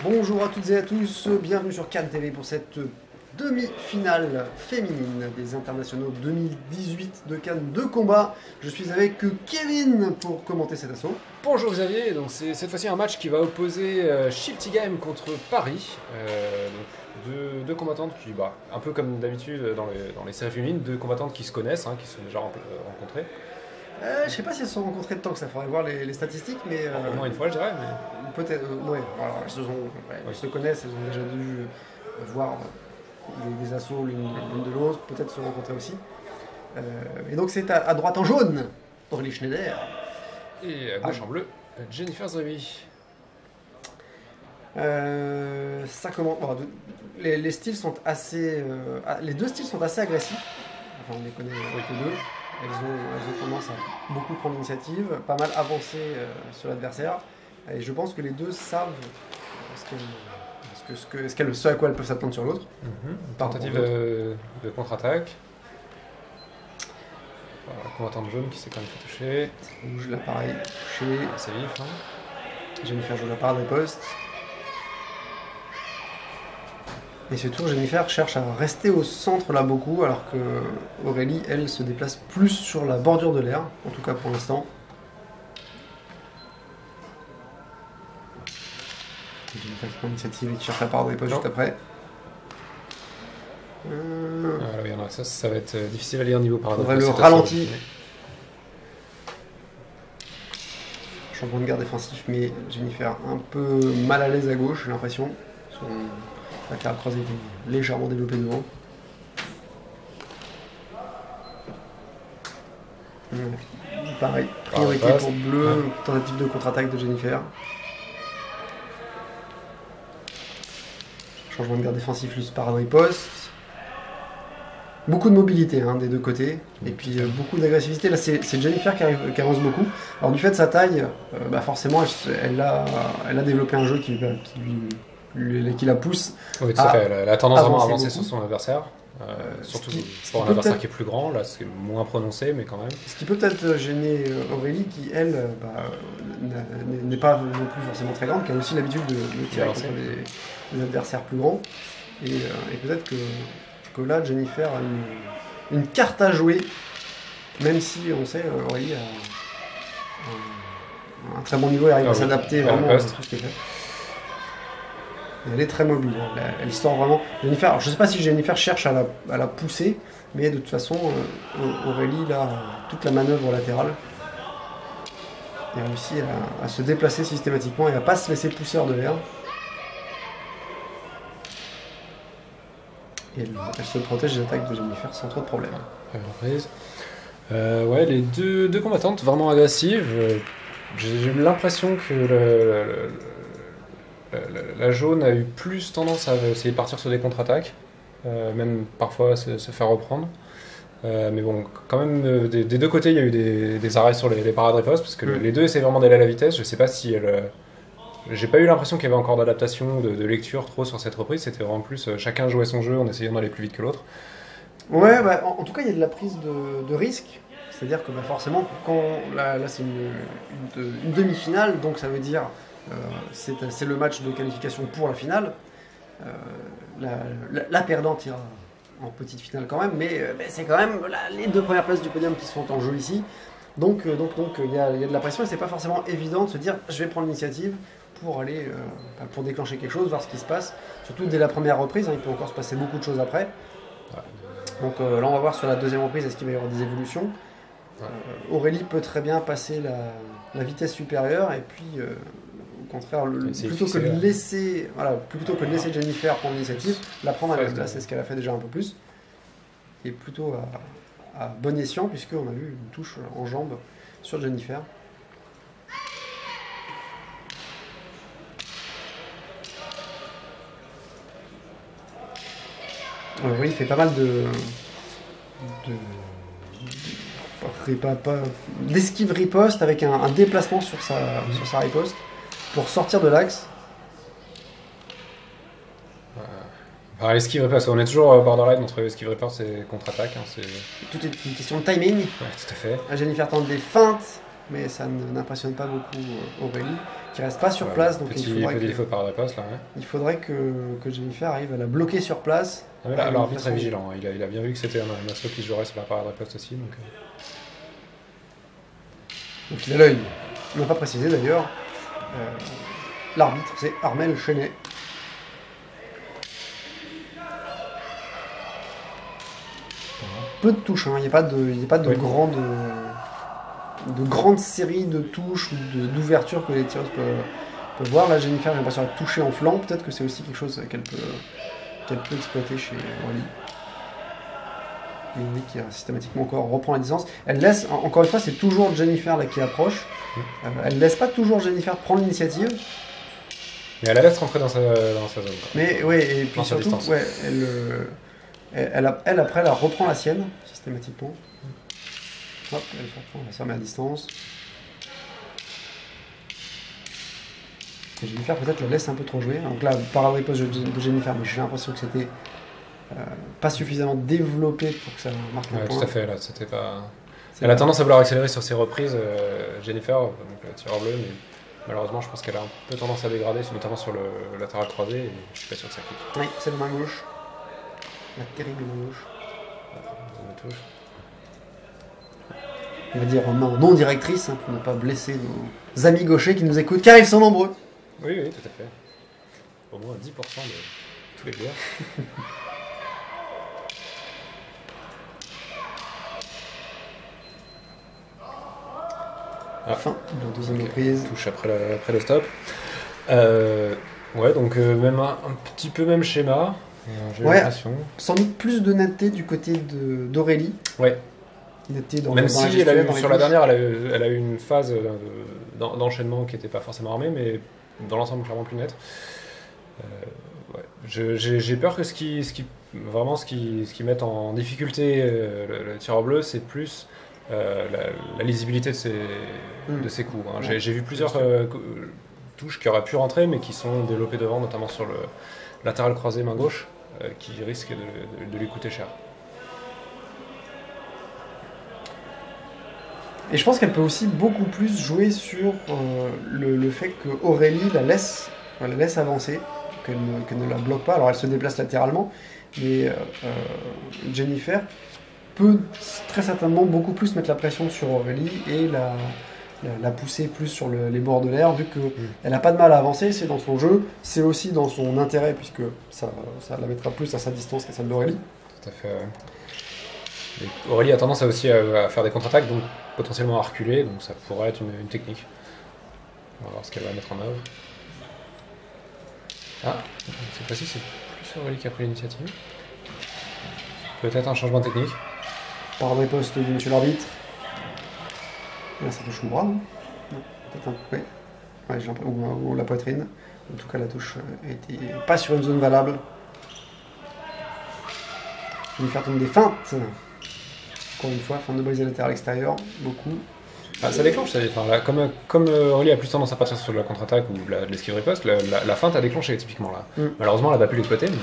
Bonjour à toutes et à tous, bienvenue sur Cannes TV pour cette demi-finale féminine des internationaux 2018 de Cannes de combat. Je suis avec Kevin pour commenter cet assaut. Bonjour Xavier, donc c'est cette fois-ci un match qui va opposer Shifty Game contre Paris. Deux combattantes qui, un peu comme d'habitude dans les séries féminines, deux combattantes qui se connaissent, qui se sont déjà rencontrées. Je sais pas si elles se sont rencontrées tant que ça, faudrait voir les statistiques, mais... Au moins une fois je dirais, mais... Peut-être, ouais, alors elles se connaissent, elles ont déjà dû voir des assauts l'une de l'autre, peut-être se rencontrer aussi. Et donc c'est à droite en jaune, Aurélie Schneider. Et à gauche en bleu, Jennifer Zrebi. Ça commence... Bon, les styles sont assez... les deux styles sont assez agressifs. Enfin, on les connaît avec les deux. Elles ont tendance à beaucoup prendre l'initiative, pas mal avancer sur l'adversaire. Et je pense que les deux savent ce à quoi elles peuvent s'attendre sur l'autre. Tentative de contre-attaque. Combattante jaune qui s'est quand même fait toucher. Rouge, là pareil, touché. C'est vif. Jennifer joue la part des postes. Et ce tour, Jennifer cherche à rester au centre là beaucoup, alors que Aurélie, elle, se déplace plus sur la bordure de l'air, en tout cas pour l'instant. Jennifer qui prend l'initiative et qui cherche la part des postes juste après. Ça va être difficile à lire niveau par rapport. Le ralenti. Changement de garde défensif, mais Jennifer un peu mal à l'aise à gauche, j'ai l'impression. La carrière croisée est légèrement développée devant. Pareil, priorité pour bleu, tentative de contre-attaque de Jennifer. Changement de garde défensif, lui par un riposte. Beaucoup de mobilité des deux côtés. Et puis beaucoup d'agressivité. Là, c'est Jennifer qui avance beaucoup. Alors, du fait de sa taille, forcément, elle a développé un jeu qui la pousse. Oui, tout à fait. Elle a tendance vraiment à avancer sur son adversaire. Surtout pour un adversaire qui est plus grand, là c'est moins prononcé, mais quand même. Ce qui peut peut-être gêner Aurélie, qui elle n'est pas non plus forcément très grande, qui a aussi l'habitude de tirer contre des adversaires plus grands. Et peut-être que là, Jennifer a une carte à jouer, même si on sait Aurélie a un très bon niveau et arrive à s'adapter vraiment à tout ce qu'elle fait. Elle est très mobile, elle sort vraiment. Jennifer, alors je ne sais pas si Jennifer cherche à la pousser, mais de toute façon, Aurélie, là, toute la manœuvre latérale, elle réussit à se déplacer systématiquement et à ne pas se laisser pousser hors de l'air. Et elle se protège des attaques de Jennifer sans trop de problèmes. Les deux combattantes vraiment agressives. J'ai eu l'impression que la jaune a eu plus tendance à essayer de partir sur des contre-attaques, même parfois se faire reprendre. Mais bon, quand même, des deux côtés, il y a eu des arrêts sur les parades ripostes, parce que les deux essaient vraiment d'aller à la vitesse. Je sais pas si j'ai pas eu l'impression qu'il y avait encore d'adaptation, de lecture trop sur cette reprise. C'était vraiment plus chacun jouait son jeu en essayant d'aller plus vite que l'autre. Ouais, en tout cas, il y a de la prise de risque. C'est-à-dire que forcément, là c'est une demi-finale, donc ça veut dire c'est le match de qualification pour la finale. La perdante ira en petite finale quand même, mais c'est quand même les deux premières places du podium qui sont en jeu ici. Donc il y a de la pression et c'est pas forcément évident de se dire je vais prendre l'initiative pour aller pour déclencher quelque chose, voir ce qui se passe. Surtout dès la première reprise, il peut encore se passer beaucoup de choses après. Donc là on va voir sur la deuxième reprise est-ce qu'il va y avoir des évolutions. Aurélie peut très bien passer la vitesse supérieure et puis au contraire plutôt que de laisser Jennifer prendre l'initiative, la prendre à là c'est ce qu'elle a fait déjà un peu plus et plutôt à bon escient puisqu'on a vu une touche en jambe sur Jennifer. Oui, il fait pas mal d'esquive riposte avec un déplacement sur sa riposte pour sortir de l'axe. Esquive riposte, on est toujours borderline entre esquive riposte et contre-attaque. Tout est une question de timing. Ouais, tout à fait. Jennifer tente des feintes mais ça n'impressionne pas beaucoup Aurélie, qui reste pas sur place. Donc petit défaut par la passe là. Ouais. Il faudrait que Jennifer arrive à la bloquer sur place. Ah, là, l'arbitre est vigilant, il a bien vu que c'était un assaut qui jouerait sur la parade de poste aussi. Donc il a l'œil. On n'a pas précisé d'ailleurs. L'arbitre, c'est Armel Chenet. Peu de touches, hein. Il n'y a pas de grande série de touches ou d'ouvertures que les tireuses peuvent voir. Là, Jennifer, j'ai l'impression de toucher en flanc. Peut-être que c'est aussi quelque chose qu'elle peut exploiter chez Aurélie. Aurélie qui systématiquement encore reprend la distance. Elle laisse, encore une fois, c'est toujours Jennifer là qui approche. Elle laisse pas toujours Jennifer prendre l'initiative. Mais elle la laisse rentrer dans sa zone. Quoi. Mais oui, et puis surtout, ouais, elle après, elle reprend la sienne, systématiquement. Hop, elle se remet à distance. Et Jennifer peut-être la laisse un peu trop jouer. Donc là, parade riposte de Jennifer, mais j'ai l'impression que c'était pas suffisamment développé pour que ça marque un point. Tout à fait, là, c'était pas... Elle a tendance à vouloir accélérer sur ses reprises, Jennifer, donc le tireur bleu, mais malheureusement, je pense qu'elle a un peu tendance à dégrader, notamment sur le latéral croisé, et je suis pas sûr que ça clique. Oui, c'est le main gauche. La terrible main gauche. On va dire main non directrice, hein, pour ne pas blesser nos amis gauchers qui nous écoutent, car ils sont nombreux. Oui, tout à fait. Au moins 10% de tous les joueurs. Fin de la deuxième reprise. Touche après le stop. Ouais, donc même un petit peu même schéma. J'ai l'impression. Sans doute plus de netteté du côté d'Aurélie. Ouais. Même si sur la dernière, elle a eu une phase d'enchaînement qui n'était pas forcément armée, mais dans l'ensemble clairement plus nette. Ouais. J'ai peur que ce qui mette en difficulté le tireur bleu, c'est plus la lisibilité de ses coups. Hein. J'ai vu plusieurs touches qui auraient pu rentrer, mais qui sont développées devant, notamment sur le latéral croisé main gauche, qui risquent de lui coûter cher. Et je pense qu'elle peut aussi beaucoup plus jouer sur le fait qu'Aurélie la laisse avancer, qu'elle ne la bloque pas. Alors elle se déplace latéralement, mais Jennifer peut très certainement beaucoup plus mettre la pression sur Aurélie et la pousser plus sur les bords de l'air, vu qu'elle n'a pas de mal à avancer, c'est dans son jeu, c'est aussi dans son intérêt, puisque ça la mettra plus à sa distance qu'à celle d'Aurélie. Tout à fait, ouais. Et Aurélie a tendance aussi à faire des contre-attaques, donc potentiellement à reculer, donc ça pourrait être une technique. On va voir ce qu'elle va mettre en œuvre. Ah, cette fois-ci c'est plus Aurélie qui a pris l'initiative. Peut-être un changement technique. Par des postes de monsieur l'arbitre. Là ça touche le bras, non? Peut-être un peu, oui. Ouais, j'ai l'impression, ou la poitrine. En tout cas la touche était pas sur une zone valable. Je vais faire tomber des feintes. Encore une fois, fin de brise latérale extérieure, beaucoup. Ah, ça déclenche, comme Aurélie a plus tendance à partir sur la contre-attaque ou l'esquive riposte, la feinte a déclenché typiquement là. Malheureusement, elle n'a pas pu l'exploiter. Mais...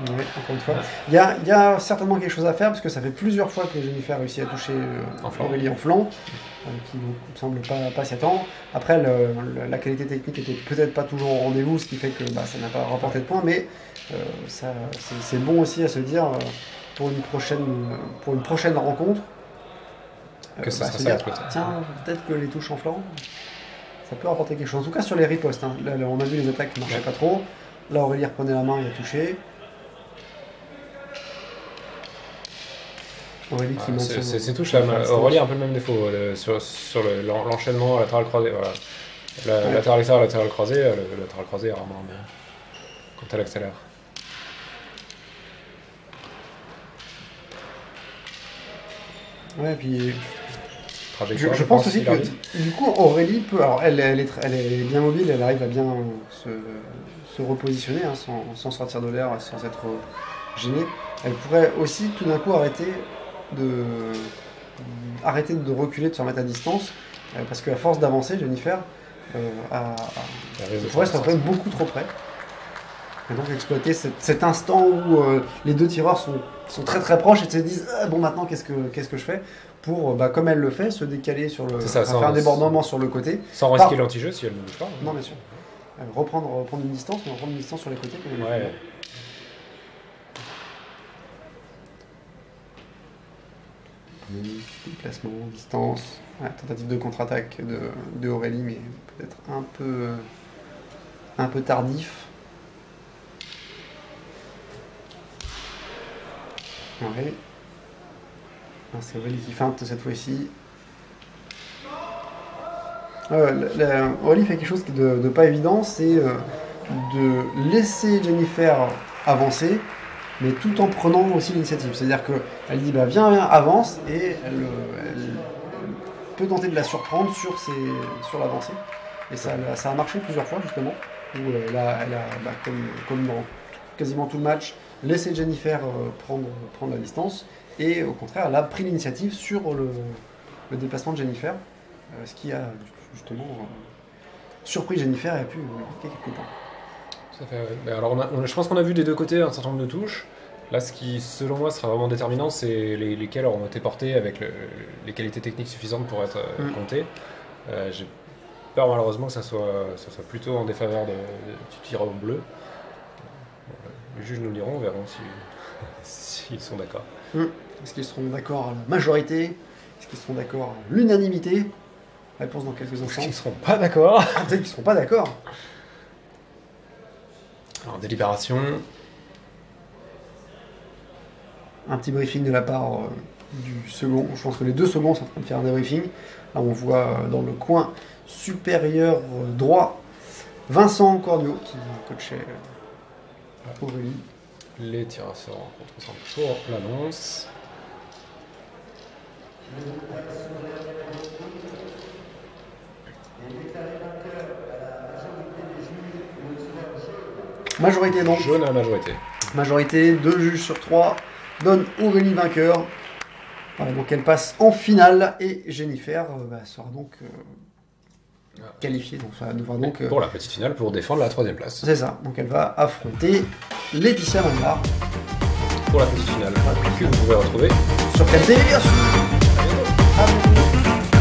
Oui, encore une fois. Il y a certainement quelque chose à faire, parce que ça fait plusieurs fois que Jennifer a réussi à toucher Aurélie en flanc, qui ne semble pas s'y attendre. Après, la qualité technique était peut-être pas toujours au rendez-vous, ce qui fait que ça n'a pas rapporté de points, mais c'est bon aussi à se dire pour une prochaine rencontre. Que ça se dire, tiens, peut-être que les touches en flanc, ça peut rapporter quelque chose. En tout cas, sur les ripostes, hein. Là, on a vu les attaques qui ne marchaient pas trop. Là, Aurélie reprenait la main et a touché. Aurélie qui maintient. Ces touches-là, Aurélie a un peu le même défaut sur l'enchaînement latéral croisé. Voilà. Latéral extérieur, latéral croisé, le latéral croisé est rarement bien quand elle accélère. Ouais, puis je pense aussi que du coup Aurélie peut, alors elle est bien mobile, elle arrive à bien se repositionner hein, sans sortir de l'air, sans être gênée. Elle pourrait aussi tout d'un coup arrêter de reculer, de se remettre à distance, parce qu'à force d'avancer, Jennifer pourrait se retrouver beaucoup trop près. Et donc exploiter cet instant où les deux tireurs sont très très proches et se disent bon maintenant qu'est-ce que je fais pour, comme elle le fait, se décaler sur le... Ça, faire un débordement sur le côté. Sans risquer l'anti-jeu si elle ne bouge pas. Non, bien sûr. Reprendre une distance, mais reprendre une distance sur les côtés. Ouais. Déplacement, distance, tentative de contre-attaque de Aurélie, mais peut-être un peu tardif. Ouais. C'est Aurélie qui feinte cette fois-ci. Aurélie fait quelque chose de pas évident, c'est de laisser Jennifer avancer, mais tout en prenant aussi l'initiative. C'est-à-dire qu'elle dit viens, avance, et elle peut tenter de la surprendre sur l'avancée. Et ça a marché plusieurs fois justement, où elle a comme dans quasiment tout le match, laissé Jennifer prendre la distance, et au contraire, elle a pris l'initiative sur le déplacement de Jennifer, ce qui a justement surpris Jennifer et a pu marquer quelques points. Ça fait, ouais. Alors je pense qu'on a vu des deux côtés un certain nombre de touches. Là, ce qui, selon moi, sera vraiment déterminant, c'est lesquels auront été portés avec les qualités techniques suffisantes pour être comptées. J'ai peur, malheureusement, que ça soit plutôt en défaveur du tireur bleu. Les juges nous le diront, on verra s'ils sont d'accord. Est-ce qu'ils seront d'accord à la majorité? Est-ce qu'ils seront d'accord à l'unanimité? Réponse dans quelques instants. Est-ce qu'ils ne seront pas d'accord? Peut-être qu'ils ne seront pas d'accord. Alors, délibération. Un petit briefing de la part du second. Je pense que les deux seconds sont en train de faire un débriefing. Là, on voit dans le coin supérieur droit Vincent Cordio qui coachait Aurélie. Les tireurs se rencontrent ensemble pour l'annonce. Majorité donc. Jaune à la majorité. Majorité, 2 juges sur 3 donne Aurélie vainqueur. Voilà, donc elle passe en finale et Jennifer sera donc qualifiée. Donc ça devra donc pour la petite finale pour défendre la 3ème place. C'est ça. Donc elle va affronter Laetitia Maillard. Pour la petite finale que vous pouvez retrouver sur KTV, bien sûr. À bientôt.